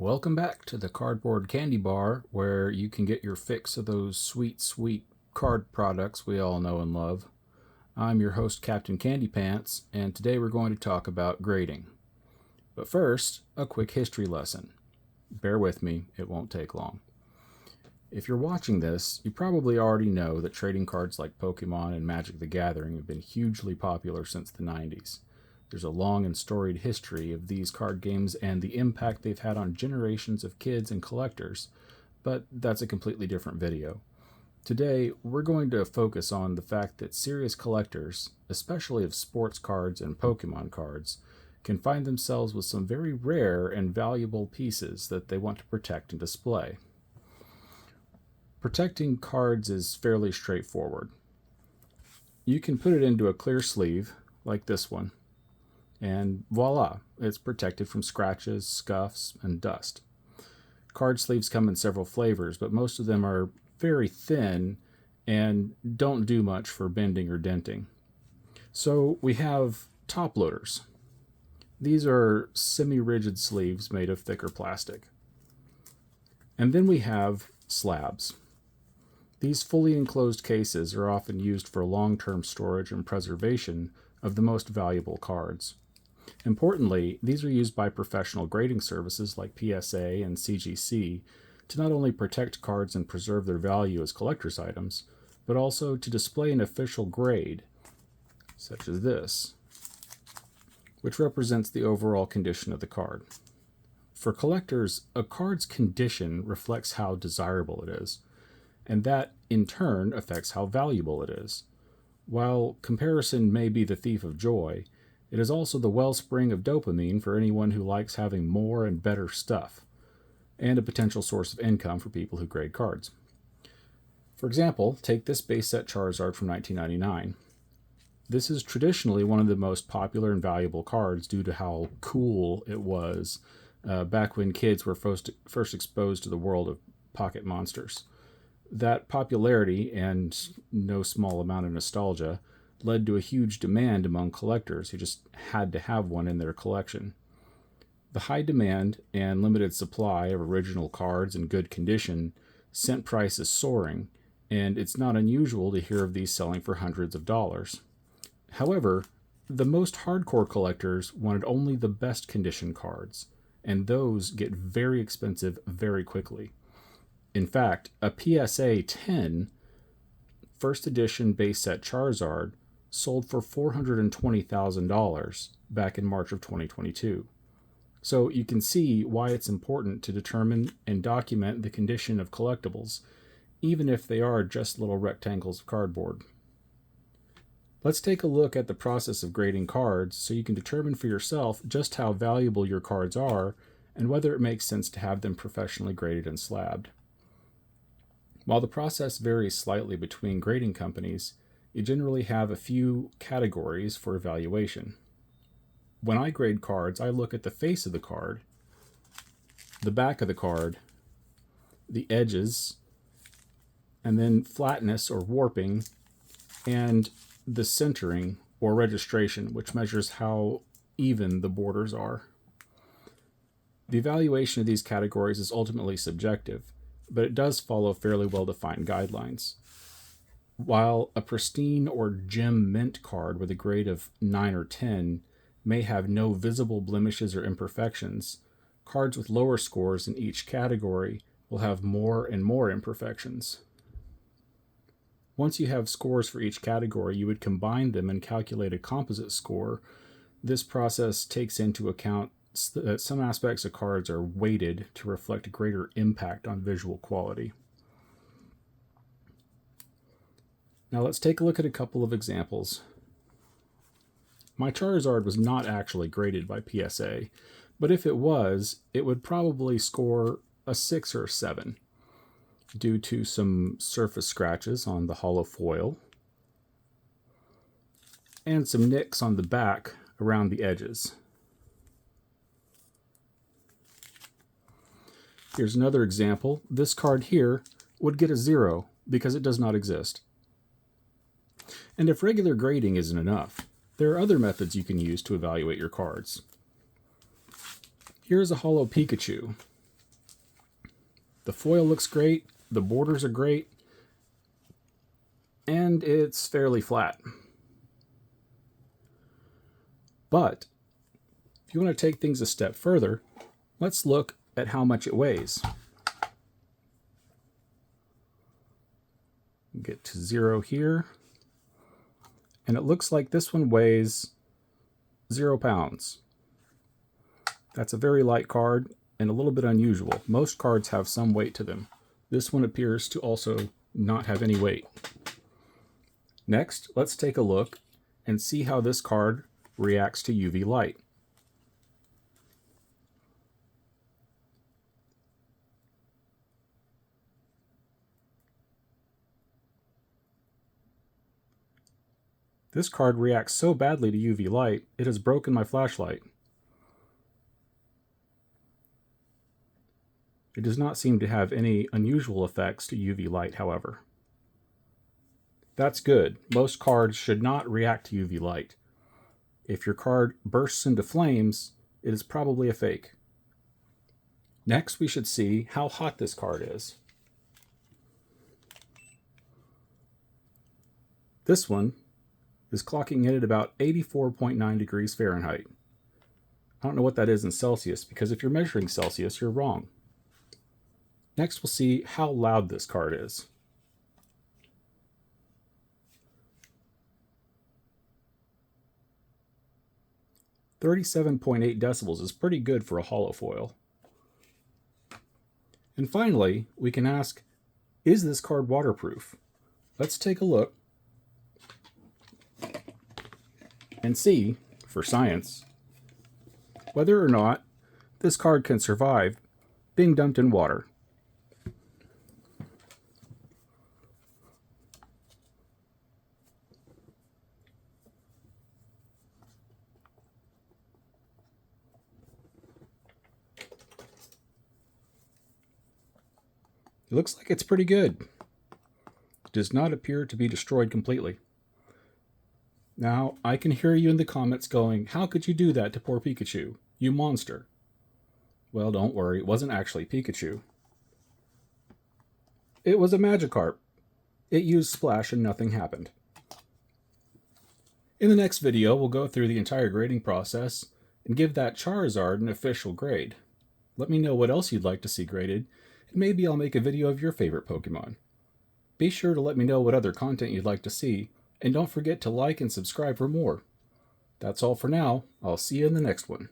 Welcome back to the Cardboard Candy Bar, where you can get your fix of those sweet, sweet card products we all know and love. I'm your host, Captain Candy Pants, and today we're going to talk about grading. But first, a quick history lesson. Bear with me, it won't take long. If you're watching this, you probably already know that trading cards like Pokémon and Magic the Gathering have been hugely popular since the 90s. There's a long and storied history of these card games and the impact they've had on generations of kids and collectors, but that's a completely different video. Today, we're going to focus on the fact that serious collectors, especially of sports cards and Pokémon cards, can find themselves with some very rare and valuable pieces that they want to protect and display. Protecting cards is fairly straightforward. You can put it into a clear sleeve, like this one, and voila, it's protected from scratches, scuffs, and dust. Card sleeves come in several flavors, but most of them are very thin and don't do much for bending or denting. So we have top loaders. These are semi-rigid sleeves made of thicker plastic. And then we have slabs. These fully enclosed cases are often used for long-term storage and preservation of the most valuable cards. Importantly, these are used by professional grading services like PSA and CGC to not only protect cards and preserve their value as collector's items, but also to display an official grade, such as this, which represents the overall condition of the card. For collectors, a card's condition reflects how desirable it is, and that, in turn, affects how valuable it is. While comparison may be the thief of joy, it is also the wellspring of dopamine for anyone who likes having more and better stuff, and a potential source of income for people who grade cards. For example, take this base set Charizard from 1999. This is traditionally one of the most popular and valuable cards due to how cool it was back when kids were first exposed to the world of pocket monsters. That popularity and no small amount of nostalgia led to a huge demand among collectors who just had to have one in their collection. The high demand and limited supply of original cards in good condition sent prices soaring, and it's not unusual to hear of these selling for hundreds of dollars. However, the most hardcore collectors wanted only the best condition cards, and those get very expensive very quickly. In fact, a PSA 10 first edition base set Charizard sold for $420,000 back in March of 2022. So you can see why it's important to determine and document the condition of collectibles, even if they are just little rectangles of cardboard. Let's take a look at the process of grading cards so you can determine for yourself just how valuable your cards are and whether it makes sense to have them professionally graded and slabbed. While the process varies slightly between grading companies, you generally have a few categories for evaluation. When I grade cards, I look at the face of the card, the back of the card, the edges, and then flatness or warping, and the centering or registration, which measures how even the borders are. The evaluation of these categories is ultimately subjective, but it does follow fairly well-defined guidelines. While a pristine or gem mint card with a grade of 9 or 10 may have no visible blemishes or imperfections, cards with lower scores in each category will have more and more imperfections. Once you have scores for each category, you would combine them and calculate a composite score. This process takes into account that some aspects of cards are weighted to reflect greater impact on visual quality. Now let's take a look at a couple of examples. My Charizard was not actually graded by PSA, but if it was, it would probably score a 6 or a 7 due to some surface scratches on the hollow foil and some nicks on the back around the edges. Here's another example. This card here would get a 0 because it does not exist. And if regular grading isn't enough, there are other methods you can use to evaluate your cards. Here's a hollow Pikachu. The foil looks great, the borders are great, and it's fairly flat. But if you want to take things a step further, let's look at how much it weighs. Get to 0 here, and it looks like this one weighs 0 pounds. That's a very light card and a little bit unusual. Most cards have some weight to them. This one appears to also not have any weight. Next, let's take a look and see how this card reacts to UV light. This card reacts so badly to UV light, it has broken my flashlight. It does not seem to have any unusual effects to UV light, however. That's good. Most cards should not react to UV light. If your card bursts into flames, it is probably a fake. Next, we should see how hot this card is. This one is clocking in at about 84.9 degrees Fahrenheit. I don't know what that is in Celsius, because if you're measuring Celsius, you're wrong. Next, we'll see how loud this card is. .8 decibels is pretty good for a hollow foil. And finally, we can ask, is this card waterproof? Let's take a look and see, for science, whether or not this card can survive being dumped in water. It looks like it's pretty good. It does not appear to be destroyed completely. Now, I can hear you in the comments going, how could you do that to poor Pikachu? You monster. Well, don't worry, it wasn't actually Pikachu. It was a Magikarp. It used Splash and nothing happened. In the next video, we'll go through the entire grading process and give that Charizard an official grade. Let me know what else you'd like to see graded, and maybe I'll make a video of your favorite Pokemon. Be sure to let me know what other content you'd like to see, and don't forget to like and subscribe for more. That's all for now. I'll see you in the next one.